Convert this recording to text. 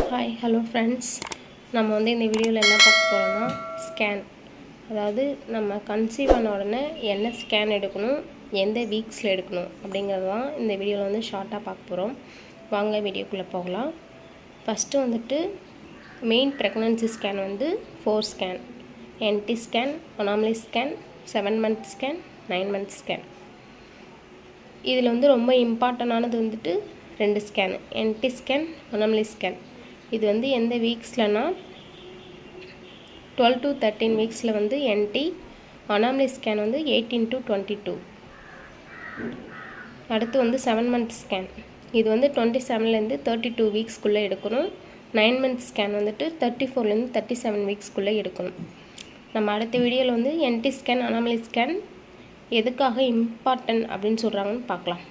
Hi hello friends, நம்ம இந்த வீடியோவில் என்ன பார்க்க போகிறோம்னா ஸ்கேன். அதாவது நம்ம கன்சீவ் ஆன உடனே என்ன ஸ்கேன் எடுக்கணும், எந்த வீக்ஸில் எடுக்கணும் அப்படிங்கிறது தான் இந்த வீடியோவில் ஷார்ட்டாக பார்க்க போகிறோம். வாங்க வீடியோக்குள்ளே போகலாம். First main pregnancy scan 4 scan: NT scan, anomaly scan, 7 month scan, 9 month scan. இதில் ரொம்ப இம்பார்ட்டண்டானது 2 scan: NT scan, anomaly scan. இது எந்த வீக்ஸ்லனா 12 to 13 வீக்ஸில் என்டி, அனாமலி ஸ்கேன் 18 to 22. அடுத்து 7 மந்த் ஸ்கேன். இது 27லேருந்து 32 வீக்ஸ்க்குள்ளே எடுக்கணும். 9 மந்த் ஸ்கேன் 34லேருந்து 37 வீக்ஸ்க்குள்ளே எடுக்கணும். நம்ம அடுத்த வீடியோவில் என்டி ஸ்கேன், அனாமலி ஸ்கேன் எதுக்காக இம்பார்ட்டன்ட் அப்படின்னு சொல்கிறாங்கன்னு பார்க்கலாம்.